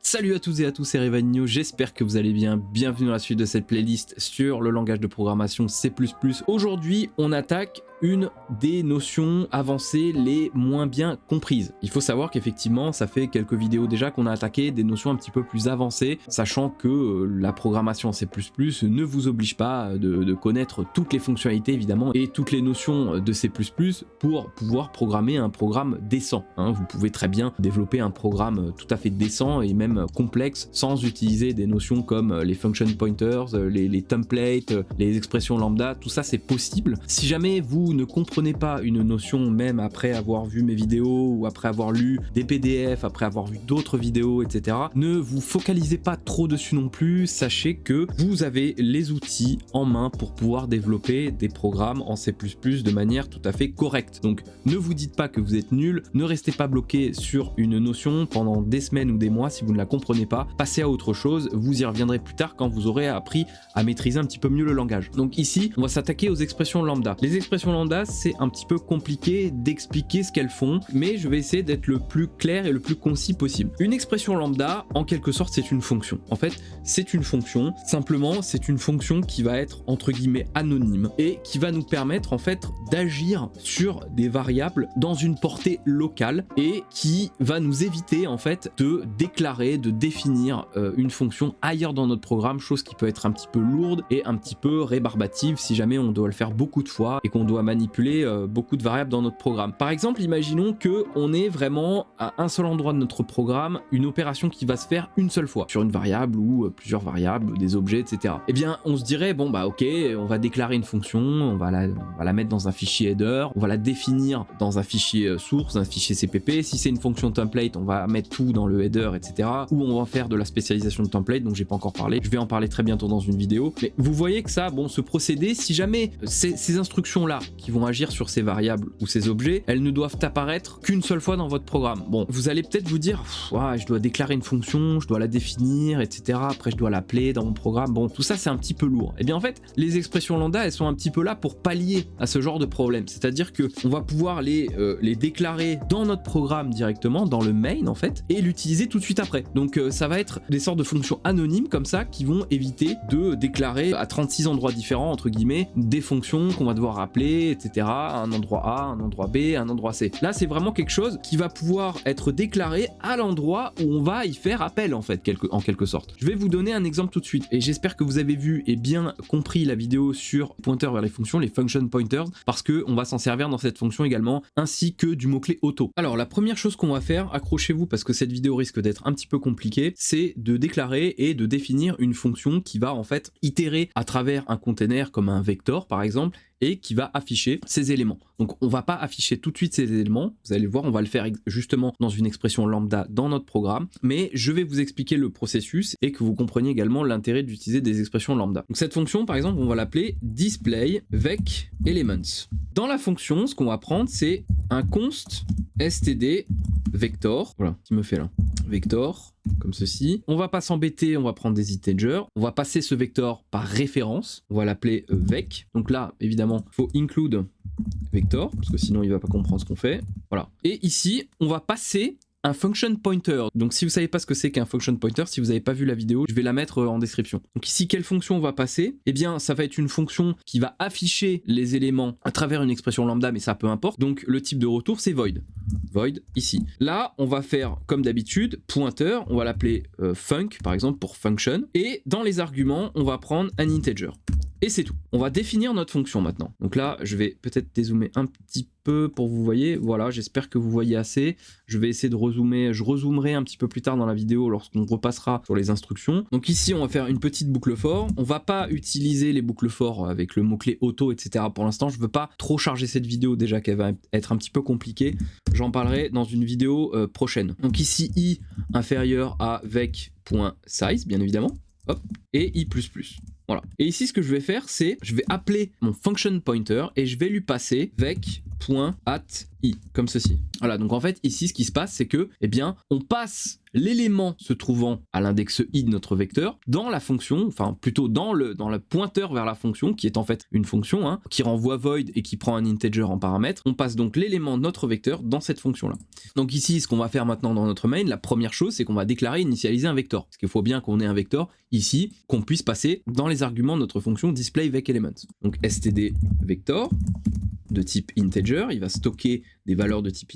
Salut à toutes et à tous, c'est Revanio, j'espère que vous allez bien. Bienvenue dans la suite de cette playlist sur le langage de programmation C++. Aujourd'hui, on attaque une des notions avancées les moins bien comprises. Il faut savoir qu'effectivement, ça fait quelques vidéos déjà qu'on a attaqué des notions un petit peu plus avancées, sachant que la programmation en C++ ne vous oblige pas de connaître toutes les fonctionnalités évidemment et toutes les notions de C++ pour pouvoir programmer un programme décent. Vous pouvez très bien développer un programme tout à fait décent et même complexe sans utiliser des notions comme les function pointers, les templates, les expressions lambda, tout ça c'est possible. Si jamais vous ne comprenez pas une notion, même après avoir vu mes vidéos ou après avoir lu des PDF, après avoir vu d'autres vidéos, etc., ne vous focalisez pas trop dessus non plus. Sachez que vous avez les outils en main pour pouvoir développer des programmes en C++ de manière tout à fait correcte. Donc ne vous dites pas que vous êtes nul, ne restez pas bloqué sur une notion pendant des semaines ou des mois si vous ne la comprenez pas. Passez à autre chose, vous y reviendrez plus tard quand vous aurez appris à maîtriser un petit peu mieux le langage. Donc ici, on va s'attaquer aux expressions lambda. Les expressions lambda, c'est un petit peu compliqué d'expliquer ce qu'elles font, mais je vais essayer d'être le plus clair et le plus concis possible. Une expression lambda, en quelque sorte, c'est une fonction. En fait, c'est une fonction. Simplement, c'est une fonction qui va être entre guillemets anonyme et qui va nous permettre en fait d'agir sur des variables dans une portée locale et qui va nous éviter en fait de déclarer, de définir une fonction ailleurs dans notre programme, chose qui peut être un petit peu lourde et un petit peu rébarbative si jamais on doit le faire beaucoup de fois et qu'on doit manipuler beaucoup de variables dans notre programme. Par exemple, imaginons que on ait vraiment à un seul endroit de notre programme une opération qui va se faire une seule fois sur une variable ou plusieurs variables, des objets, etc. Eh bien, on se dirait bon bah ok, on va déclarer une fonction, on va la mettre dans un fichier header, on va la définir dans un fichier source, un fichier CPP. Si c'est une fonction template, on va mettre tout dans le header, etc. Ou on va faire de la spécialisation de template, donc j'ai pas encore parlé. Je vais en parler très bientôt dans une vidéo. Mais vous voyez que ça, bon, ce procédé, si jamais ces instructions-là qui vont agir sur ces variables ou ces objets, elles ne doivent apparaître qu'une seule fois dans votre programme. Bon, vous allez peut-être vous dire, je dois déclarer une fonction, je dois la définir, etc. Après, je dois l'appeler dans mon programme. Bon, tout ça, c'est un petit peu lourd. Et bien, en fait, les expressions lambda, elles sont un petit peu là pour pallier à ce genre de problème. C'est-à-dire que on va pouvoir les déclarer dans notre programme directement, dans le main, en fait, et l'utiliser tout de suite après. Donc, ça va être des sortes de fonctions anonymes comme ça qui vont éviter de déclarer à 36 endroits différents, entre guillemets, des fonctions qu'on va devoir appeler, etc. À un endroit A, un endroit B, un endroit C. Là, c'est vraiment quelque chose qui va pouvoir être déclaré à l'endroit où on va y faire appel, en fait, en quelque sorte. Je vais vous donner un exemple tout de suite, et j'espère que vous avez vu et bien compris la vidéo sur pointeur vers les fonctions, les function pointers, parce que on va s'en servir dans cette fonction également, ainsi que du mot-clé auto. Alors, la première chose qu'on va faire, accrochez-vous parce que cette vidéo risque d'être un petit peu compliquée, c'est de déclarer et de définir une fonction qui va en fait itérer à travers un container comme un vector par exemple, et qui va afficher ces éléments. Donc on va pas afficher tout de suite ces éléments, vous allez le voir, on va le faire justement dans une expression lambda dans notre programme, mais je vais vous expliquer le processus et que vous compreniez également l'intérêt d'utiliser des expressions lambda. Donc cette fonction par exemple, on va l'appeler display vec elements. Dans la fonction, ce qu'on va prendre, c'est un const std vector, voilà, qui me fait là, vector, comme ceci. On va pas s'embêter, on va prendre des integers, on va passer ce vecteur par référence, on va l'appeler vec. Donc là, évidemment, il faut include vector, parce que sinon il va pas comprendre ce qu'on fait. Voilà. Et ici, on va passer un function pointer. Donc si vous savez pas ce que c'est qu'un function pointer, si vous n'avez pas vu la vidéo, je vais la mettre en description. Donc ici, quelle fonction on va passer? Eh bien, ça va être une fonction qui va afficher les éléments à travers une expression lambda, mais ça peu importe. Donc le type de retour, c'est void. Void ici. Là, on va faire comme d'habitude, pointeur, on va l'appeler func par exemple pour function. Et dans les arguments, on va prendre un integer. Et c'est tout. On va définir notre fonction maintenant. Donc là, je vais peut-être dézoomer un petit peu pour que vous voyez. Voilà, j'espère que vous voyez assez. Je vais essayer de rezoomer. Je rezoomerai un petit peu plus tard dans la vidéo lorsqu'on repassera sur les instructions. Donc ici, on va faire une petite boucle for. On va pas utiliser les boucles for avec le mot-clé auto, etc. Pour l'instant, je veux pas trop charger cette vidéo déjà qu'elle va être un petit peu compliquée. J'en parlerai dans une vidéo prochaine. Donc ici, i inférieur à vec.size, bien évidemment. Hop, et i++. Voilà. Et ici, ce que je vais faire, c'est je vais appeler mon function pointer et je vais lui passer vec .@i, comme ceci. Voilà, donc en fait, ici, ce qui se passe, c'est que, eh bien, on passe l'élément se trouvant à l'index i de notre vecteur dans la fonction, enfin plutôt dans le pointeur vers la fonction, qui est en fait une fonction, hein, qui renvoie void et qui prend un integer en paramètre. On passe donc l'élément de notre vecteur dans cette fonction-là. Donc ici, ce qu'on va faire maintenant dans notre main, la première chose, c'est qu'on va déclarer initialiser un vecteur. Parce qu'il faut bien qu'on ait un vecteur ici, qu'on puisse passer dans les arguments de notre fonction displayVecElement. Donc std vector de type integer, il va stocker des valeurs de type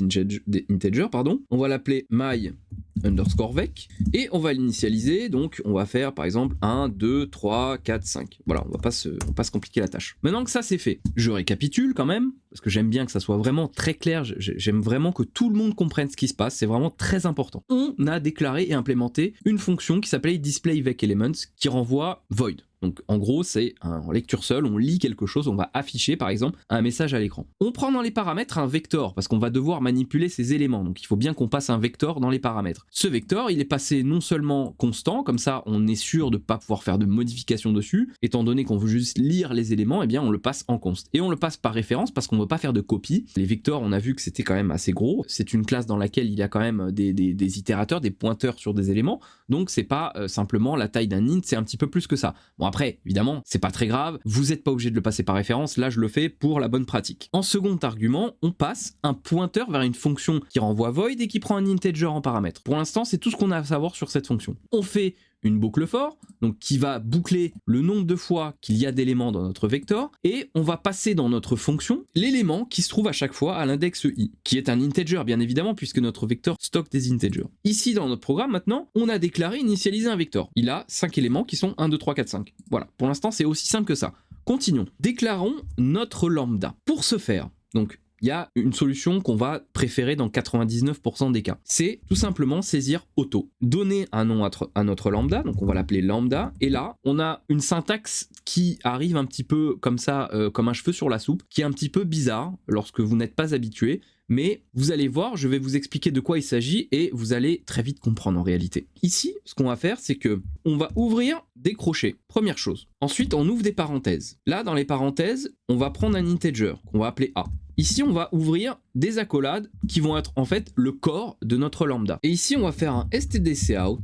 integer, pardon. On va l'appeler my_vec et on va l'initialiser, donc on va faire par exemple 1, 2, 3, 4, 5. Voilà, on va pas se compliquer la tâche. Maintenant que ça c'est fait, je récapitule quand même, parce que j'aime bien que ça soit vraiment très clair, j'aime vraiment que tout le monde comprenne ce qui se passe, c'est vraiment très important. On a déclaré et implémenté une fonction qui s'appelait displayVecElement qui renvoie void. Donc en gros, c'est en lecture seule, on lit quelque chose, on va afficher par exemple un message à l'écran. On prend dans les paramètres un vecteur parce qu'on va devoir manipuler ces éléments. Donc il faut bien qu'on passe un vecteur dans les paramètres. Ce vecteur, il est passé non seulement constant, comme ça on est sûr de ne pas pouvoir faire de modifications dessus, étant donné qu'on veut juste lire les éléments, eh bien on le passe en const. Et on le passe par référence parce qu'on ne veut pas faire de copie. Les vecteurs, on a vu que c'était quand même assez gros. C'est une classe dans laquelle il y a quand même des itérateurs, des pointeurs sur des éléments. Donc c'est pas simplement la taille d'un int, c'est un petit peu plus que ça. Bon après, évidemment, c'est pas très grave, vous n'êtes pas obligé de le passer par référence, là je le fais pour la bonne pratique. En second argument, on passe un pointeur vers une fonction qui renvoie void et qui prend un integer en paramètre. Pour l'instant, c'est tout ce qu'on a à savoir sur cette fonction. On fait une boucle for, donc qui va boucler le nombre de fois qu'il y a d'éléments dans notre vecteur, et on va passer dans notre fonction l'élément qui se trouve à chaque fois à l'index i, qui est un integer bien évidemment, puisque notre vecteur stocke des integers. Ici dans notre programme maintenant, on a déclaré initialiser un vecteur. Il a 5 éléments qui sont 1, 2, 3, 4, 5. Voilà, pour l'instant c'est aussi simple que ça. Continuons. Déclarons notre lambda. Pour ce faire, donc il y a une solution qu'on va préférer dans 99% des cas. C'est tout simplement saisir auto. Donner un nom à notre lambda, donc on va l'appeler lambda, et là, on a une syntaxe qui arrive un petit peu comme ça, comme un cheveu sur la soupe, qui est un petit peu bizarre lorsque vous n'êtes pas habitué, mais vous allez voir, je vais vous expliquer de quoi il s'agit et vous allez très vite comprendre en réalité. Ici, ce qu'on va faire, c'est que on va ouvrir des crochets, première chose. Ensuite, on ouvre des parenthèses. Là, dans les parenthèses, on va prendre un integer qu'on va appeler a. Ici, on va ouvrir des accolades qui vont être en fait le corps de notre lambda. Et ici, on va faire un stdcout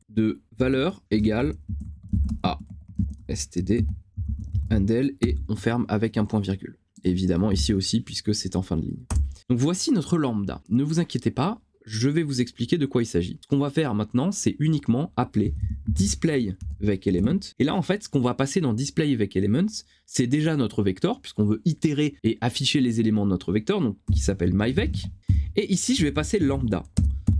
de valeur égale a. std handle et on ferme avec un point virgule. Évidemment, ici aussi, puisque c'est en fin de ligne. Donc voici notre lambda. Ne vous inquiétez pas, je vais vous expliquer de quoi il s'agit. Ce qu'on va faire maintenant, c'est uniquement appeler displayVecElement. Et là, en fait, ce qu'on va passer dans displayVecElement, c'est déjà notre vecteur, puisqu'on veut itérer et afficher les éléments de notre vecteur, donc qui s'appelle myVec. Et ici, je vais passer lambda,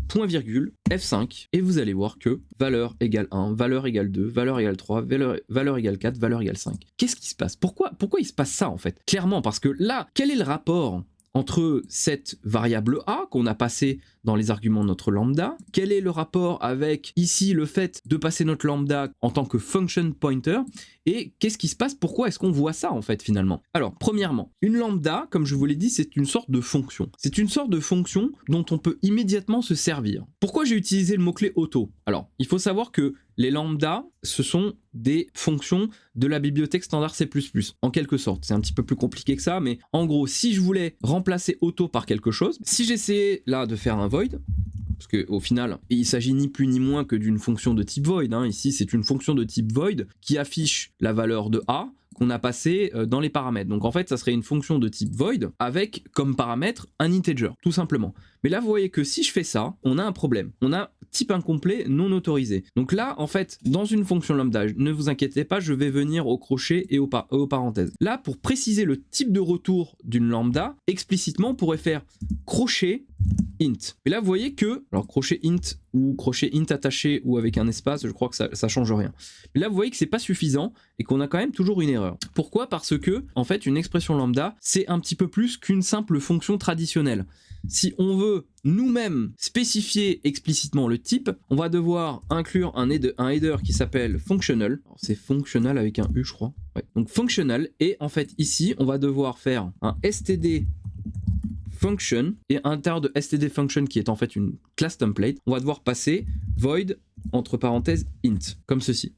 point virgule, F5, et vous allez voir que valeur égale 1, valeur égale 2, valeur égale 3, valeur égale 4, valeur égale 5. Qu'est-ce qui se passe? Pourquoi il se passe ça, en fait? Clairement, parce que là, quel est le rapport entre cette variable a qu'on a passée dans les arguments de notre lambda, quel est le rapport avec ici le fait de passer notre lambda en tant que function pointer, et qu'est-ce qui se passe, pourquoi est-ce qu'on voit ça en fait finalement? Alors premièrement, une lambda, comme je vous l'ai dit, c'est une sorte de fonction. C'est une sorte de fonction dont on peut immédiatement se servir. Pourquoi j'ai utilisé le mot-clé auto? Alors, il faut savoir que les lambdas, ce sont des fonctions de la bibliothèque standard C++, en quelque sorte. C'est un petit peu plus compliqué que ça, mais en gros, si je voulais remplacer auto par quelque chose, si j'essayais là de faire un void, parce qu'au final, il s'agit ni plus ni moins que d'une fonction de type void, hein. Ici, c'est une fonction de type void qui affiche la valeur de a qu'on a passé dans les paramètres. Donc en fait, ça serait une fonction de type void avec comme paramètre un integer, tout simplement. Mais là, vous voyez que si je fais ça, on a un problème. On a type incomplet non autorisé. Donc là, en fait, dans une fonction lambda, ne vous inquiétez pas, je vais venir au crochet et aux parenthèses. Là, pour préciser le type de retour d'une lambda, explicitement, on pourrait faire crochet int. Et là, vous voyez que, alors crochet int ou crochet int attaché ou avec un espace, je crois que ça change rien. Mais là, vous voyez que c'est pas suffisant et qu'on a quand même toujours une erreur. Pourquoi? Parce que, en fait, une expression lambda, c'est un petit peu plus qu'une simple fonction traditionnelle. Si on veut nous-mêmes spécifier explicitement le type, on va devoir inclure un header qui s'appelle functional. C'est functional avec un U, je crois. Ouais. Donc functional, et en fait ici, on va devoir faire un std function, et à l'intérieur de std function qui est en fait une classe template, on va devoir passer void entre parenthèses int, comme ceci.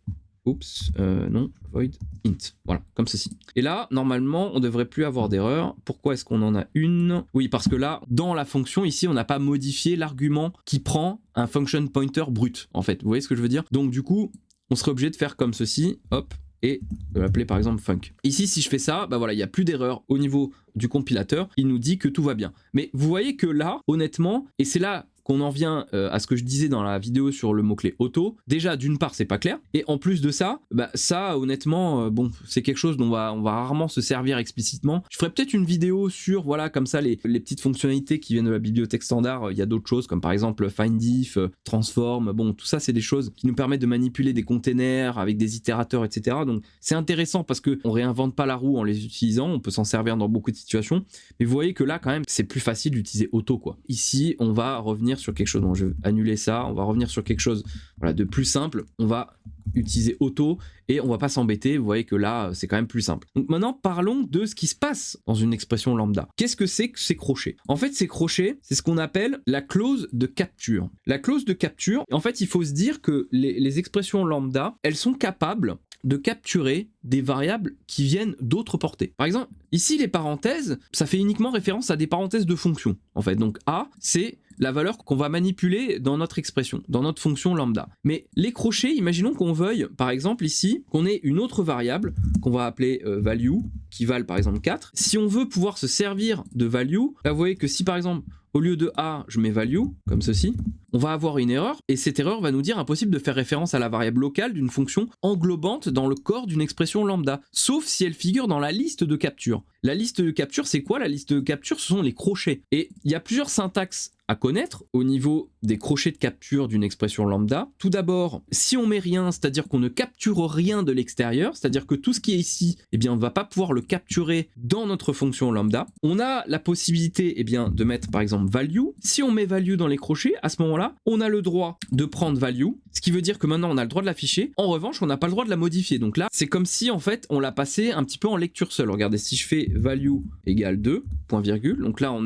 oups, non, void int, voilà, comme ceci. Et là, normalement, on devrait plus avoir d'erreur. Pourquoi est-ce qu'on en a une? Oui, parce que là, dans la fonction, ici, on n'a pas modifié l'argument qui prend un function pointer brut, en fait. Vous voyez ce que je veux dire? Donc du coup, on serait obligé de faire comme ceci, hop, et de l'appeler par exemple func. Ici, si je fais ça, bah voilà, il n'y a plus d'erreur au niveau du compilateur, il nous dit que tout va bien. Mais vous voyez que là, honnêtement, et c'est là qu'on en vient à ce que je disais dans la vidéo sur le mot-clé auto, déjà d'une part c'est pas clair, et en plus de ça, bah ça honnêtement, bon, c'est quelque chose dont on va rarement se servir explicitement. Je ferai peut-être une vidéo sur, voilà, comme ça, les petites fonctionnalités qui viennent de la bibliothèque standard. Il y a d'autres choses comme par exemple findIf, transform, bon, tout ça c'est des choses qui nous permettent de manipuler des containers avec des itérateurs, etc. Donc c'est intéressant parce qu'on réinvente pas la roue en les utilisant, on peut s'en servir dans beaucoup de situations, mais vous voyez que là quand même c'est plus facile d'utiliser auto, quoi. Ici on va revenir sur quelque chose, bon, je vais annuler ça, on va revenir sur quelque chose, voilà, de plus simple, on va utiliser auto et on va pas s'embêter, vous voyez que là c'est quand même plus simple. Donc maintenant parlons de ce qui se passe dans une expression lambda. Qu'est-ce que ces crochets? En fait ces crochets, c'est ce qu'on appelle la clause de capture. La clause de capture, en fait il faut se dire que les expressions lambda, elles sont capables de capturer des variables qui viennent d'autres portées. Par exemple, ici les parenthèses, ça fait uniquement référence à des parenthèses de fonction. En fait, donc A, c'est la valeur qu'on va manipuler dans notre expression, dans notre fonction lambda. Mais les crochets, imaginons qu'on veuille, par exemple ici, qu'on ait une autre variable qu'on va appeler value, qui valent par exemple 4. Si on veut pouvoir se servir de value, là vous voyez que si par exemple au lieu de A, je mets value, comme ceci, on va avoir une erreur, et cette erreur va nous dire impossible de faire référence à la variable locale d'une fonction englobante dans le corps d'une expression lambda, sauf si elle figure dans la liste de capture. La liste de capture, c'est quoi? La liste de capture, ce sont les crochets. Et il y a plusieurs syntaxes à connaître au niveau des crochets de capture d'une expression lambda. Tout d'abord, si on met rien, c'est-à-dire qu'on ne capture rien de l'extérieur, c'est-à-dire que tout ce qui est ici, eh bien, on ne va pas pouvoir le capturer dans notre fonction lambda. On a la possibilité, eh bien, de mettre par exemple value. Si on met value dans les crochets, à ce moment-là, on a le droit de prendre value, ce qui veut dire que maintenant on a le droit de l'afficher. En revanche, on n'a pas le droit de la modifier. Donc là, c'est comme si en fait on l'a passé un petit peu en lecture seule. Regardez, si je fais value égale 2, point virgule, donc là on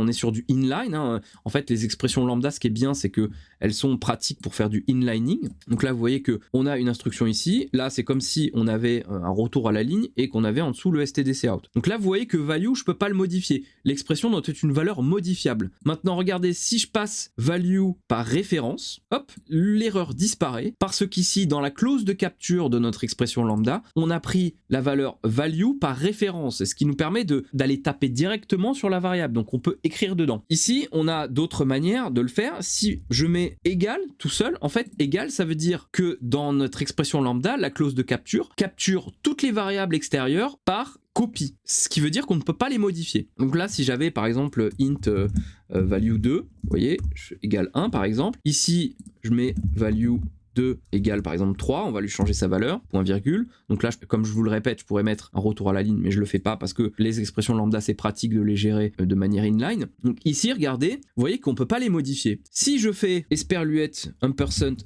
est sur du inline, hein. En fait, les expressions lambda, ce qui est bien, c'est que elles sont pratiques pour faire du inlining. Donc là, vous voyez que on a une instruction ici. Là, c'est comme si on avait un retour à la ligne et qu'on avait en dessous le stdcout. Donc là, vous voyez que value, je peux pas le modifier. L'expression doit être une valeur modifiable. Maintenant, regardez, si je passe value par référence, hop, l'erreur disparaît parce qu'ici, dans la clause de capture de notre expression lambda, on a pris la valeur value par référence, ce qui nous permet d'aller taper directement sur la variable. Donc on peut écrire dedans. Ici, on a d'autres manières de le faire. Si je mets égal tout seul, en fait, égal, ça veut dire que dans notre expression lambda, la clause de capture capture toutes les variables extérieures par copie, ce qui veut dire qu'on ne peut pas les modifier. Donc là, si j'avais par exemple int value 2, vous voyez, égale 1 par exemple, ici je mets value 2 égale par exemple 3, on va lui changer sa valeur, point virgule. Donc là, comme je vous le répète, je pourrais mettre un retour à la ligne, mais je le fais pas parce que les expressions lambda, c'est pratique de les gérer de manière inline. Donc ici, regardez, vous voyez qu'on peut pas les modifier. Si je fais esperluette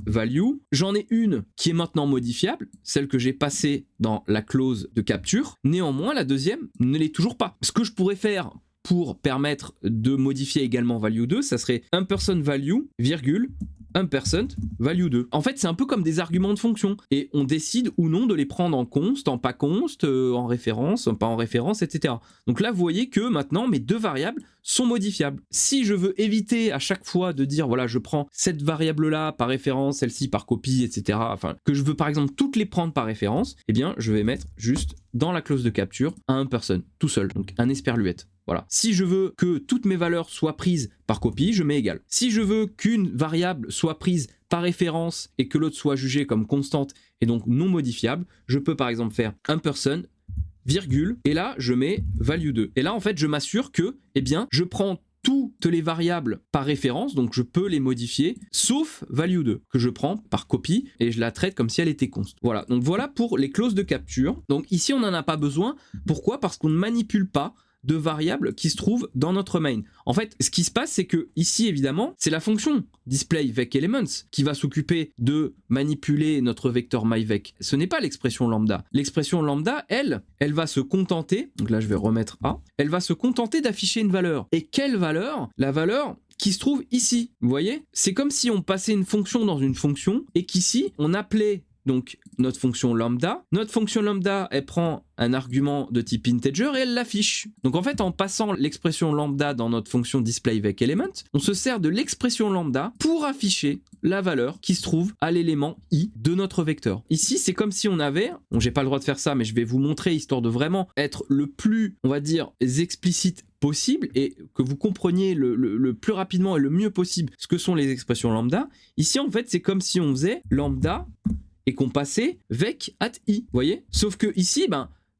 $value, j'en ai une qui est maintenant modifiable, celle que j'ai passée dans la clause de capture. Néanmoins, la deuxième ne l'est toujours pas. Ce que je pourrais faire pour permettre de modifier également value 2, ça serait $value, virgule, $value 2. En fait, c'est un peu comme des arguments de fonction et on décide ou non de les prendre en const, en pas const, en référence, en pas en référence, etc. Donc là, vous voyez que maintenant, mes deux variables sont modifiables. Si je veux éviter à chaque fois de dire, voilà, je prends cette variable-là par référence, celle-ci par copie, etc., enfin, que je veux par exemple toutes les prendre par référence, eh bien, je vais mettre juste dans la clause de capture un tout seul, donc un esperluette. Voilà. Si je veux que toutes mes valeurs soient prises par copie, je mets égal. Si je veux qu'une variable soit prise par référence et que l'autre soit jugée comme constante et donc non modifiable, je peux par exemple faire virgule, et là je mets value 2. Et là en fait je m'assure que, eh bien, je prends toutes les variables par référence, donc je peux les modifier, sauf value 2, que je prends par copie, et je la traite comme si elle était const. Voilà, donc voilà pour les clauses de capture. Donc ici on n'en a pas besoin. Pourquoi? Parce qu'on ne manipule pas de variables qui se trouvent dans notre main. En fait, ce qui se passe, c'est que ici, évidemment, c'est la fonction displayVecElements qui va s'occuper de manipuler notre vecteur myVec. Ce n'est pas l'expression lambda. L'expression lambda, elle va se contenter, donc là je vais remettre A, elle va se contenter d'afficher une valeur. Et quelle valeur? La valeur qui se trouve ici. Vous voyez? C'est comme si on passait une fonction dans une fonction et qu'ici, on appelait donc notre fonction lambda. Notre fonction lambda, elle prend un argument de type integer et elle l'affiche. Donc en fait, en passant l'expression lambda dans notre fonction displayVecElement, on se sert de l'expression lambda pour afficher la valeur qui se trouve à l'élément i de notre vecteur. Ici, c'est comme si on avait, bon, j'ai pas le droit de faire ça, mais je vais vous montrer histoire de vraiment être le plus, on va dire, explicite possible et que vous compreniez le plus rapidement et le mieux possible ce que sont les expressions lambda. Ici, en fait, c'est comme si on faisait lambda et qu'on passait vec at i, vous voyez? Sauf que ici,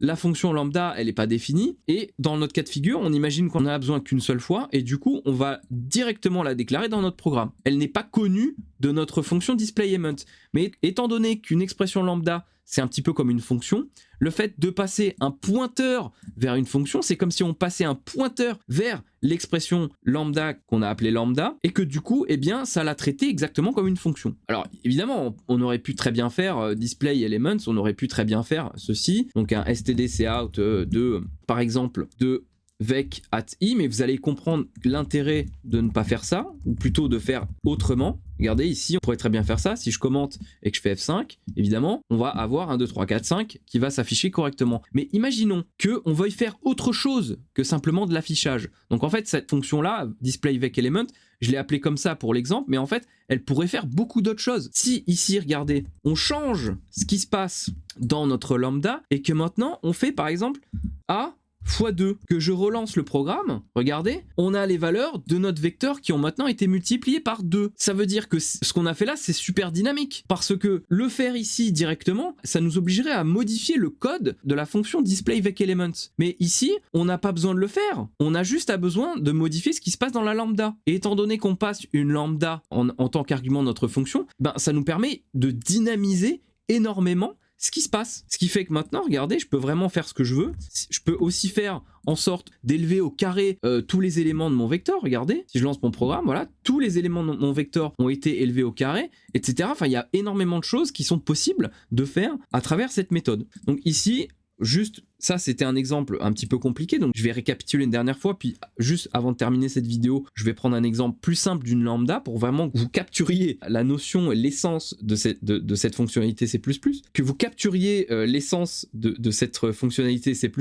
la fonction lambda, elle n'est pas définie, et dans notre cas de figure, on imagine qu'on n'a besoin qu'une seule fois, et du coup, on va directement la déclarer dans notre programme. Elle n'est pas connue de notre fonction displayElement. Mais étant donné qu'une expression lambda, c'est un petit peu comme une fonction, le fait de passer un pointeur vers une fonction, c'est comme si on passait un pointeur vers l'expression lambda qu'on a appelée lambda, et que du coup, eh bien, ça l'a traité exactement comme une fonction. Alors, évidemment, on aurait pu très bien faire displayElements, on aurait pu très bien faire ceci, donc un stdcout par exemple, de vec at i, mais vous allez comprendre l'intérêt de ne pas faire ça, ou plutôt de faire autrement. Regardez ici, on pourrait très bien faire ça. Si je commente et que je fais F5, évidemment, on va avoir 1, 2, 3, 4, 5 qui va s'afficher correctement. Mais imaginons qu'on veuille faire autre chose que simplement de l'affichage. Donc en fait, cette fonction-là, displayVecElement, je l'ai appelée comme ça pour l'exemple, mais en fait, elle pourrait faire beaucoup d'autres choses. Si ici, regardez, on change ce qui se passe dans notre lambda et que maintenant, on fait par exemple A x2, que je relance le programme, regardez, on a les valeurs de notre vecteur qui ont maintenant été multipliées par 2. Ça veut dire que ce qu'on a fait là, c'est super dynamique, parce que le faire ici directement, ça nous obligerait à modifier le code de la fonction displayVecElement. Mais ici, on n'a pas besoin de le faire, on a juste besoin de modifier ce qui se passe dans la lambda. Et étant donné qu'on passe une lambda en tant qu'argument de notre fonction, ça nous permet de dynamiser énormément ce qui se passe. Ce qui fait que maintenant, regardez, je peux vraiment faire ce que je veux. Je peux aussi faire en sorte d'élever au carré tous les éléments de mon vecteur. Regardez, si je lance mon programme, voilà, tous les éléments de mon vecteur ont été élevés au carré, etc. Enfin, il y a énormément de choses qui sont possibles de faire à travers cette méthode. Donc ici, juste, ça c'était un exemple un petit peu compliqué, donc je vais récapituler une dernière fois, puis juste avant de terminer cette vidéo, je vais prendre un exemple plus simple d'une lambda pour vraiment que vous capturiez la notion et l'essence de cette fonctionnalité C++, que vous capturiez l'essence de cette fonctionnalité C++.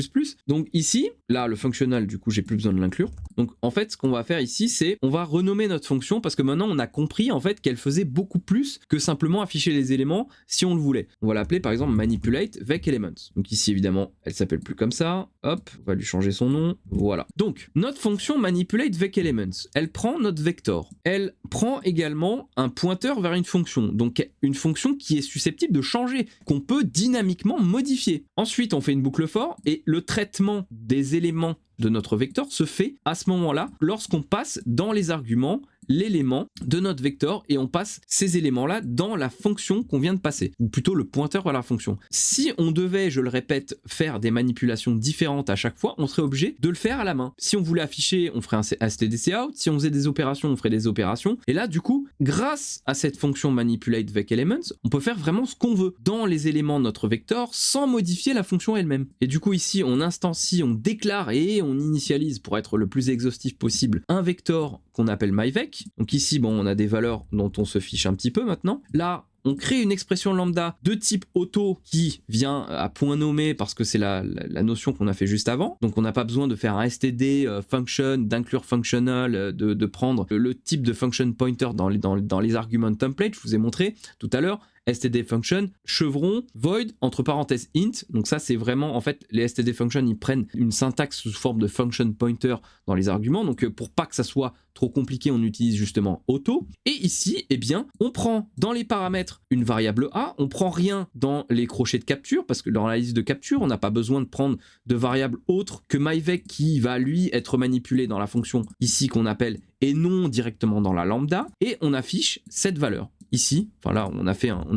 Donc ici, là le functional, du coup j'ai plus besoin de l'inclure. Donc en fait ce qu'on va faire ici, c'est on va renommer notre fonction parce que maintenant on a compris en fait qu'elle faisait beaucoup plus que simplement afficher les éléments si on le voulait. On va l'appeler par exemple manipulateVecElements. Donc ici évidemment elle s'appelle plus comme ça, hop, on va lui changer son nom, voilà. Donc, notre fonction manipulateVecElements, elle prend notre vector, elle prend également un pointeur vers une fonction, donc une fonction qui est susceptible de changer, qu'on peut dynamiquement modifier. Ensuite, on fait une boucle for, et le traitement des éléments de notre vecteur se fait à ce moment-là, lorsqu'on passe dans les arguments l'élément de notre vecteur et on passe ces éléments-là dans la fonction qu'on vient de passer, ou plutôt le pointeur vers la fonction. Si on devait, je le répète, faire des manipulations différentes à chaque fois, on serait obligé de le faire à la main. Si on voulait afficher, on ferait un stdcout, si on faisait des opérations, on ferait des opérations, et là, du coup, grâce à cette fonction manipulateVecElements, on peut faire vraiment ce qu'on veut dans les éléments de notre vecteur sans modifier la fonction elle-même. Et du coup, ici, on instancie, on déclare et on initialise, pour être le plus exhaustif possible, un vecteur qu'on appelle myVec. Donc ici, bon, on a des valeurs dont on se fiche un petit peu maintenant. Là, on crée une expression lambda de type auto qui vient à point nommé parce que c'est la notion qu'on a fait juste avant. Donc on n'a pas besoin de faire un std function, d'inclure functional, de prendre le type de function pointer dans les arguments template. Je vous ai montré tout à l'heure. std function, chevron, void, entre parenthèses int. Donc ça, c'est vraiment, en fait, les std functions, ils prennent une syntaxe sous forme de function pointer dans les arguments. Donc pour pas que ça soit trop compliqué, on utilise justement auto. Et ici, eh bien, on prend dans les paramètres une variable a, on prend rien dans les crochets de capture, parce que dans la liste de capture, on n'a pas besoin de prendre de variable autre que myVec qui va, lui, être manipulé dans la fonction ici qu'on appelle et non directement dans la lambda, et on affiche cette valeur. Ici, enfin là, on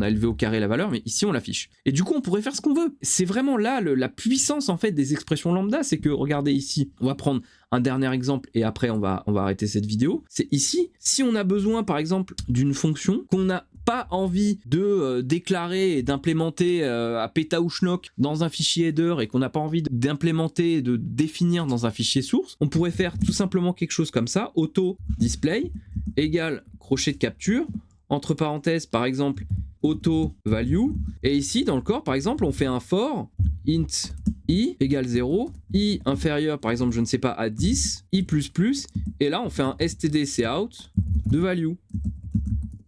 a élevé au carré la valeur, mais ici on l'affiche. Et du coup, on pourrait faire ce qu'on veut. C'est vraiment là la puissance en fait des expressions lambda, c'est que regardez ici, on va prendre un dernier exemple et après on va arrêter cette vidéo. C'est ici, si on a besoin par exemple d'une fonction qu'on n'a pas envie de déclarer et d'implémenter à péta ou schnock dans un fichier header et qu'on n'a pas envie d'implémenter, de définir dans un fichier source, on pourrait faire tout simplement quelque chose comme ça, auto display égale crochet de capture. entre parenthèses, par exemple, auto value. Et ici, dans le corps, par exemple, on fait un for int i égale 0, i inférieur, par exemple, je ne sais pas, à 10, i++, et là, on fait un std_cout de value,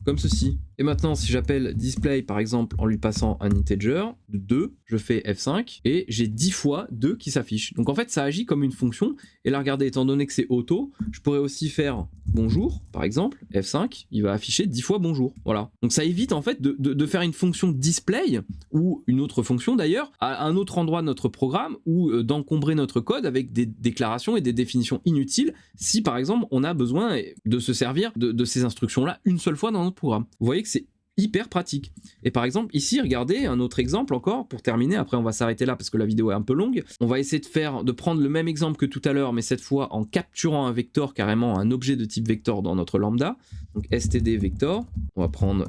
comme ceci. Et maintenant, si j'appelle display, par exemple, en lui passant un integer de 2, je fais F5 et j'ai 10 fois 2 qui s'affiche. Donc en fait, ça agit comme une fonction. Et là, regardez, étant donné que c'est auto, je pourrais aussi faire bonjour, par exemple, F5, il va afficher 10 fois bonjour. Voilà. Donc ça évite en fait de faire une fonction display ou une autre fonction d'ailleurs à un autre endroit de notre programme ou d'encombrer notre code avec des déclarations et des définitions inutiles si par exemple on a besoin de se servir de ces instructions-là une seule fois dans notre programme. Vous voyez que c'est hyper pratique. Et par exemple, ici, regardez, un autre exemple encore, pour terminer, après on va s'arrêter là parce que la vidéo est un peu longue. On va essayer de prendre le même exemple que tout à l'heure, mais cette fois en capturant un vecteur, carrément un objet de type vector dans notre lambda. Donc std vector, on va prendre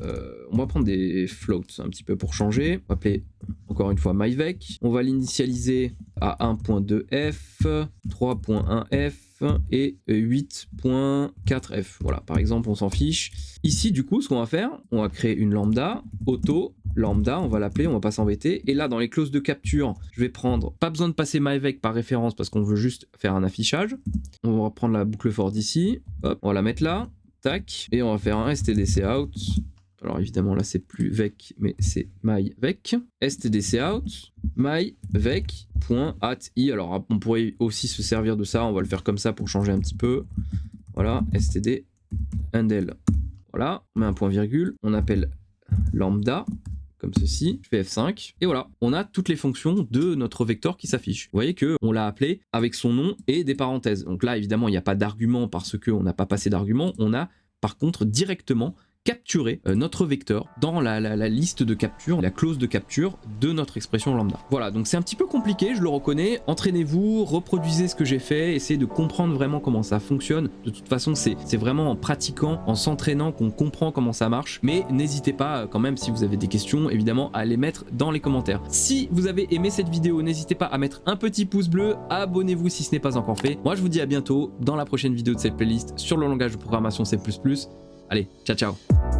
des floats un petit peu pour changer. On va appeler encore une fois myvec. On va l'initialiser à 1.2f, 3.1f, et 8.4f. Voilà, par exemple, on s'en fiche. Ici, du coup, ce qu'on va faire, on va créer une lambda, auto, lambda, on va l'appeler, on va pas s'embêter. Et là, dans les clauses de capture, je vais prendre, pas besoin de passer myvec par référence parce qu'on veut juste faire un affichage. On va prendre la boucle for d'ici, hop, on va la mettre là, tac, et on va faire un std_cout. Alors évidemment là c'est plus vec mais c'est myvec, std_cout myvec.at_i. Alors on pourrait aussi se servir de ça, on va le faire comme ça pour changer un petit peu. Voilà, std handle. Voilà, on met un point virgule, on appelle lambda comme ceci, je fais F5 et voilà, on a toutes les fonctions de notre vecteur qui s'affichent. Vous voyez que on l'a appelé avec son nom et des parenthèses. Donc là évidemment il n'y a pas d'argument parce qu'on n'a pas passé d'argument, on a par contre directement capturer notre vecteur dans la liste de capture, la clause de capture de notre expression lambda. Voilà, donc c'est un petit peu compliqué, je le reconnais. Entraînez-vous, reproduisez ce que j'ai fait, essayez de comprendre vraiment comment ça fonctionne. De toute façon, c'est vraiment en pratiquant, en s'entraînant qu'on comprend comment ça marche. Mais n'hésitez pas quand même, si vous avez des questions, évidemment, à les mettre dans les commentaires. Si vous avez aimé cette vidéo, n'hésitez pas à mettre un petit pouce bleu, abonnez-vous si ce n'est pas encore fait. Moi, je vous dis à bientôt dans la prochaine vidéo de cette playlist sur le langage de programmation C++. Allez, ciao ciao.